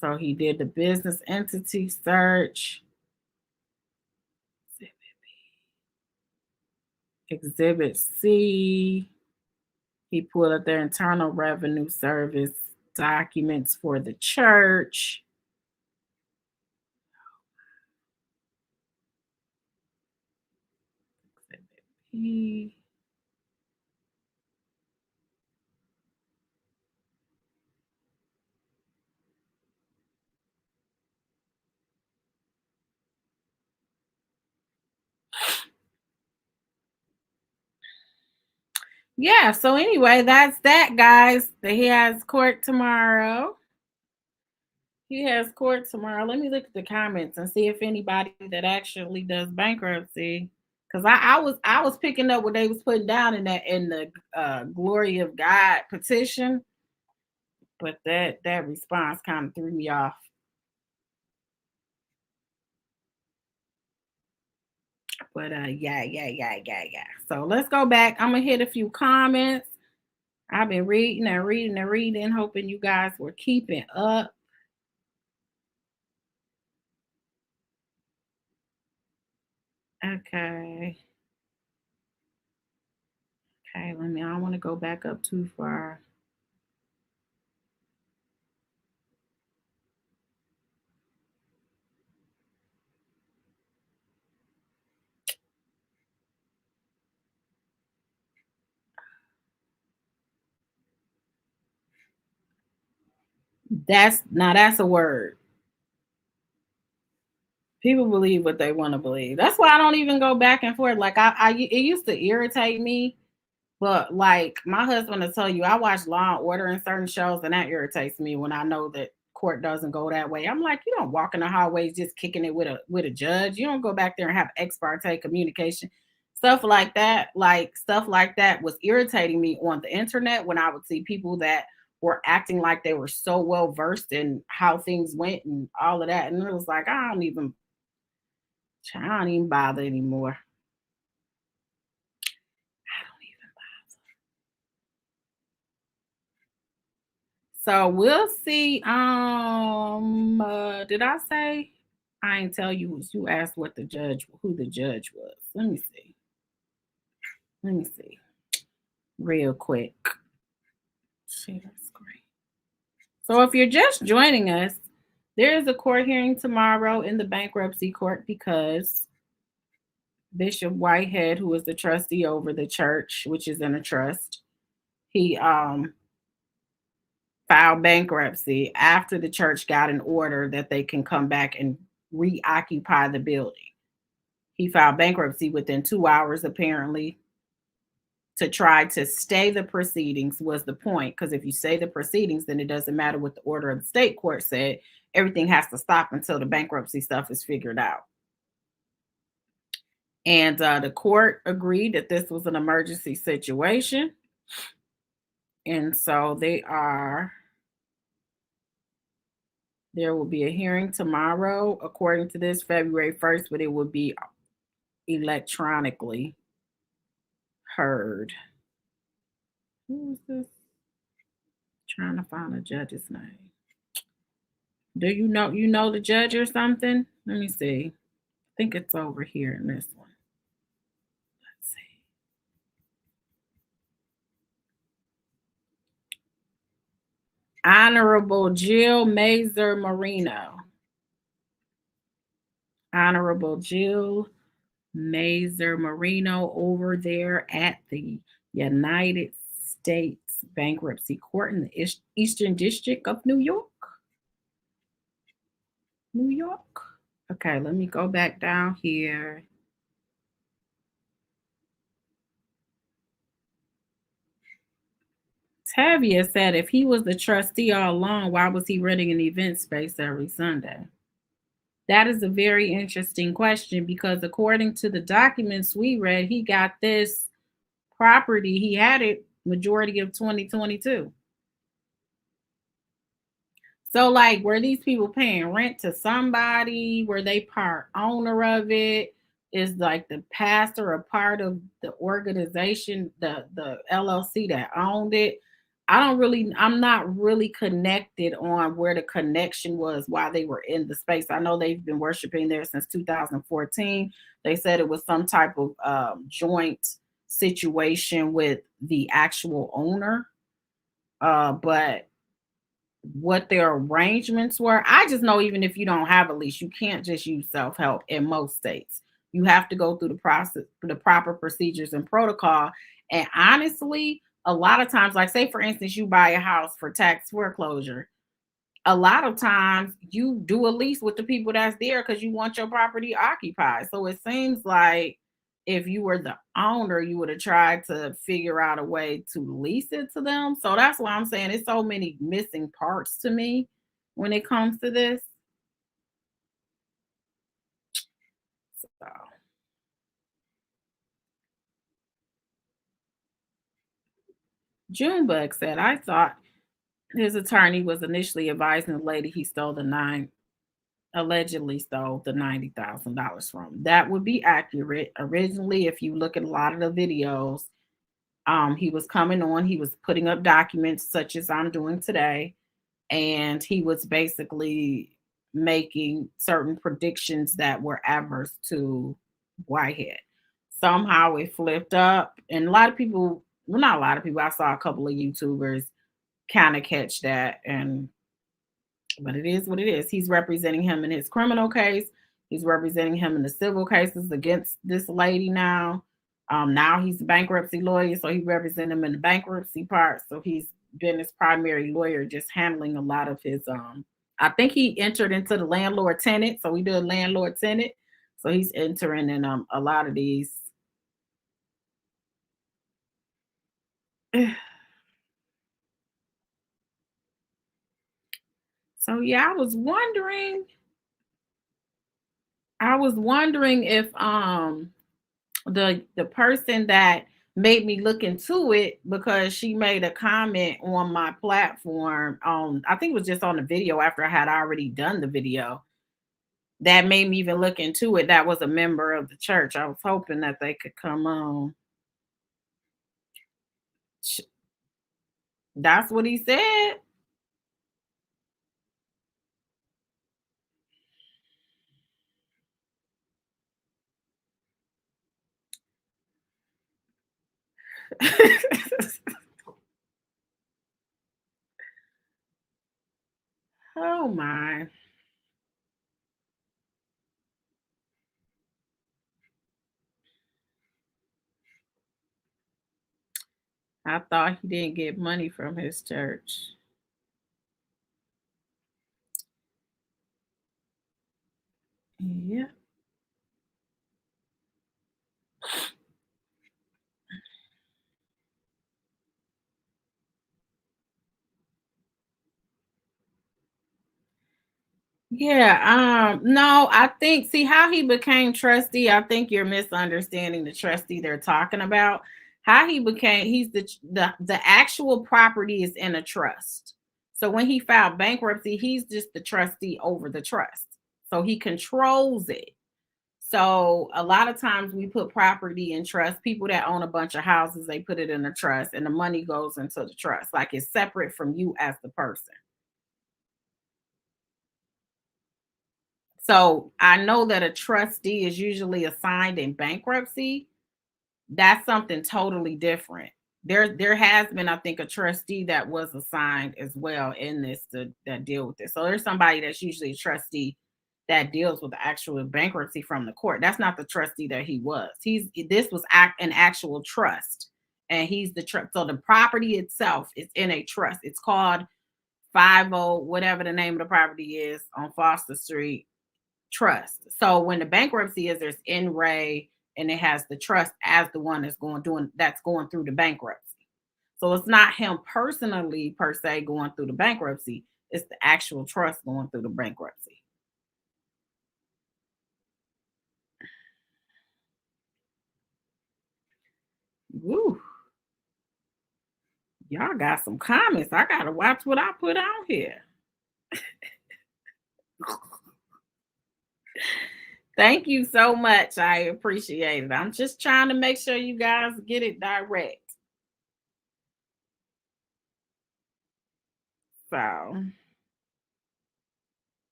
So he did the business entity search. Exhibit C. He pulled up their Internal Revenue Service documents for the church. Exhibit B. Yeah, so anyway, that's that, guys. He has court tomorrow. Let me look at the comments and see if anybody that actually does bankruptcy, because I was picking up what they was putting down in the Glory of God petition, but that response kind of threw me off. But yeah. So let's go back. I'm gonna hit a few comments. I've been reading, hoping you guys were keeping up. Okay. Okay, I don't want to go back up too far. That's a word. People believe what they want to believe. That's why I don't even go back and forth. Like it used to irritate me, but like my husband will tell you, I watch Law and Order and certain shows, and that irritates me when I know that court doesn't go that way. I'm like, you don't walk in the hallways just kicking it with a judge. You don't go back there and have ex parte communication, stuff like that. Like stuff like that was irritating me on the internet when I would see people that were acting like they were so well versed in how things went and all of that, and it was like I don't even bother anymore. I don't even. So we'll see. Did I say? I ain't tell you. You asked who the judge was. Let me see. Let me see. Real quick. Share screen. So if you're just joining us, there is a court hearing tomorrow in the bankruptcy court because Bishop Whitehead, who is the trustee over the church, which is in a trust, he filed bankruptcy after the church got an order that they can come back and reoccupy the building. He filed bankruptcy within 2 hours, apparently, to try to stay the proceedings was the point. Because if you stay the proceedings, then it doesn't matter what the order of the state court said. Everything has to stop until the bankruptcy stuff is figured out. And the court agreed that this was an emergency situation. And so there will be a hearing tomorrow, according to this, February 1st, but it will be electronically heard. Who is this? Trying to find a judge's name. Do you know the judge or something? Let me see. I think it's over here in this one. Let's see. Honorable Jill Mazer Marino. Honorable Jill Mazer Marino over there at the United States Bankruptcy Court in the Eastern District of New York. New York. Okay, let me go back down here. Tavia said if he was the trustee all along, why was he renting an event space every Sunday? That is a very interesting question because according to the documents we read, he got this property, he had it majority of 2022. So, like, were these people paying rent to somebody? Were they part owner of it? Is like the pastor a part of the organization, the LLC that owned it? I'm not really connected on where the connection was while they were in the space. I know they've been worshiping there since 2014. They said it was some type of joint situation with the actual owner. But what their arrangements were. I just know even if you don't have a lease, you can't just use self-help in most states. You have to go through the process, the proper procedures and protocol. And honestly, a lot of times, like say for instance, you buy a house for tax foreclosure, a lot of times you do a lease with the people that's there because you want your property occupied. So it seems like if you were the owner, you would have tried to figure out a way to lease it to them. So that's why I'm saying it's so many missing parts to me when it comes to this. So Junebug said, I thought his attorney was initially advising the lady he stole the nine allegedly stole the $90,000 from. That would be accurate. Originally, if you look at a lot of the videos, he was coming on, he was putting up documents such as I'm doing today, and he was basically making certain predictions that were adverse to Whitehead. Somehow it flipped up, and a lot of people well, not a lot of people. I saw a couple of YouTubers kind of catch that, and but it is what it is. He's representing him in his criminal case. He's representing him in the civil cases against this lady now. Now he's a bankruptcy lawyer, so he represents him in the bankruptcy part. So he's been his primary lawyer, just handling a lot of his. I think he entered into the landlord tenant, so we did landlord tenant. So he's entering in a lot of these. So yeah, I was wondering if the person that made me look into it, because she made a comment on my platform on, I think it was just on the video after I had already done the video, that made me even look into it. That was a member of the church. I was hoping that they could come on. Sh- That's what he said. Oh my. I thought he didn't get money from his church. Yeah. Yeah, no, I think, see how he became trustee, I think you're misunderstanding the trustee they're talking about. How he became, he's the actual property is in a trust. So when he filed bankruptcy, he's just the trustee over the trust. So he controls it. So a lot of times we put property in trust. People that own a bunch of houses, they put it in a trust and the money goes into the trust. Like it's separate from you as the person. So I know that a trustee is usually assigned in bankruptcy. That's something totally different. There has been, I think, a trustee that was assigned as well in this that deal with this. So there's somebody that's usually a trustee that deals with the actual bankruptcy from the court. That's not the trustee that he was. This was an actual trust, and he's the trust. So the property itself is in a trust. It's called 50, whatever the name of the property is on Foster Street trust. So when the bankruptcy is, there's in Ray, and it has the trust as the one that's going through the bankruptcy. So it's not him personally per se going through the bankruptcy. It's the actual trust going through the bankruptcy. Woo, y'all got some comments. I gotta watch what I put out here. Thank you so much. I appreciate it. I'm just trying to make sure you guys get it direct. So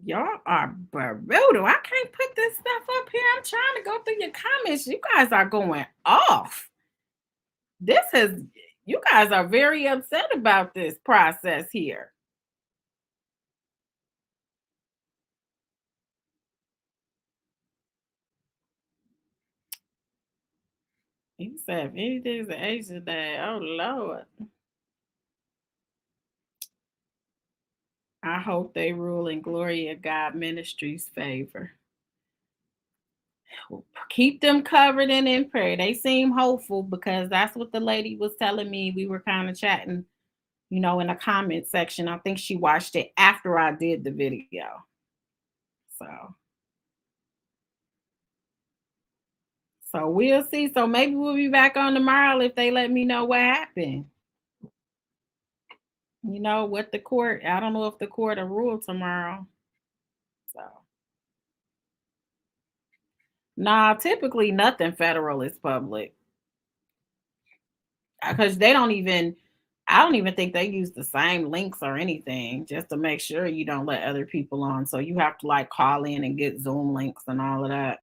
y'all are brutal. I can't put this stuff up here. I'm trying to go through your comments. You guys are going off. This is, you guys are very upset about this process here. He said, if anything's an Asian day, oh Lord. I hope they rule in Glory of God Ministries' favor. Keep them covered and in prayer. They seem hopeful because that's what the lady was telling me. We were kind of chatting, in the comment section. I think she watched it after I did the video. So, so we'll see. So maybe we'll be back on tomorrow if they let me know what happened. What the court. I don't know if the court will rule tomorrow. So, nah, typically nothing federal is public because they don't even. I don't even think they use the same links or anything just to make sure you don't let other people on. So you have to like call in and get Zoom links and all of that.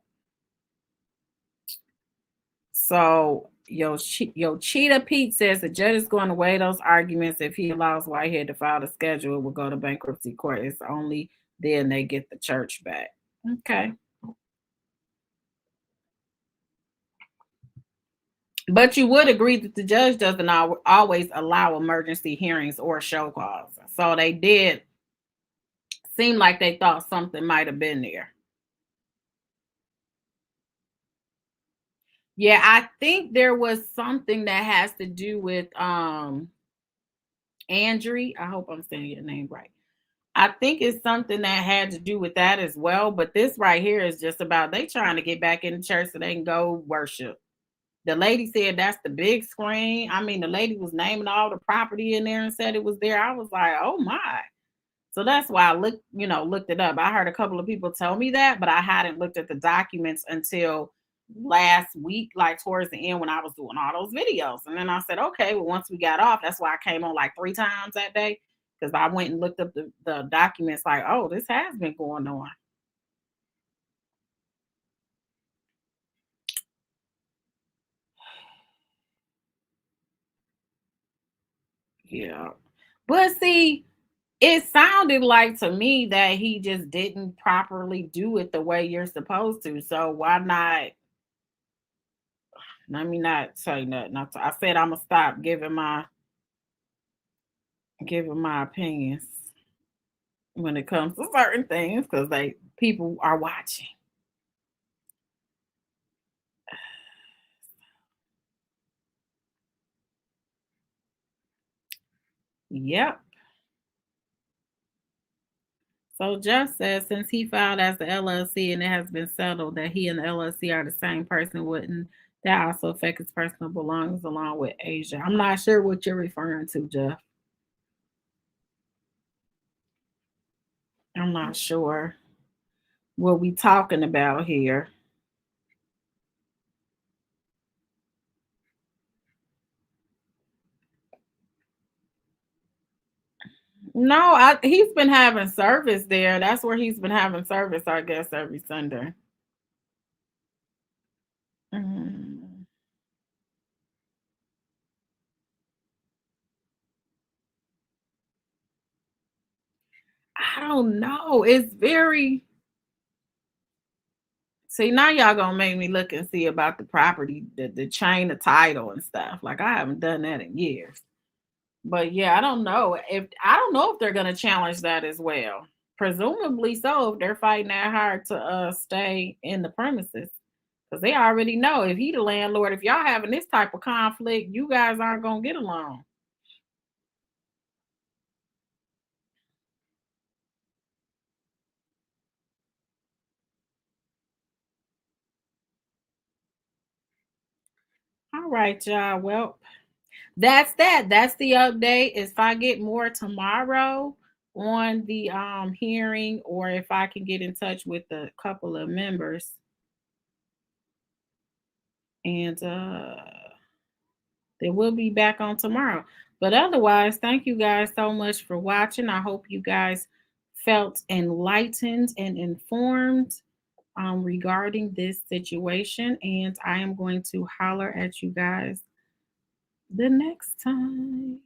So Yo Cheetah Pete says the judge is going to weigh those arguments. If he allows Whitehead to file the schedule, it will go to bankruptcy court. It's only then they get the church back. Okay. But you would agree that the judge doesn't always allow emergency hearings or show cause. So they did seem like they thought something might have been there. Yeah, I think there was something that has to do with Andrew. I hope I'm saying your name right. I think it's something that had to do with that as well. But this right here is just about they trying to get back in the church so they can go worship. The lady said that's the big screen. I mean, the lady was naming all the property in there and said it was there. I was like, oh my. So that's why I looked it up. I heard a couple of people tell me that, but I hadn't looked at the documents until last week, like towards the end when I was doing all those videos. And then I said, okay, well, once we got off, that's why I came on like 3 times that day. Because I went and looked up the documents, like, oh, this has been going on. Yeah. But see, it sounded like to me that he just didn't properly do it the way you're supposed to. So why not? Let me not say nothing. I said I'm gonna stop giving my opinions when it comes to certain things because they people are watching. Yep. So Jeff says since he filed as the LLC and it has been settled that he and the LLC are the same person, wouldn't that also affect his personal belongings along with Asia? I'm not sure what you're referring to, Jeff. I'm not sure what we talking about here. No, he's been having service there. That's where he's been having service, I guess, every Sunday. Mhm. I don't know. It's very see now y'all gonna make me look and see about the property, the chain of title and stuff. Like I haven't done that in years. But yeah, I don't know if they're gonna challenge that as well. Presumably so if they're fighting that hard to stay in the premises. Because they already know if he the landlord, if y'all having this type of conflict, you guys aren't gonna get along. All right, y'all. Well, that's that. That's the update. If I get more tomorrow on the hearing, or if I can get in touch with a couple of members and they will be back on tomorrow. But otherwise, thank you guys so much for watching. I hope you guys felt enlightened and informed regarding this situation. And I am going to holler at you guys the next time.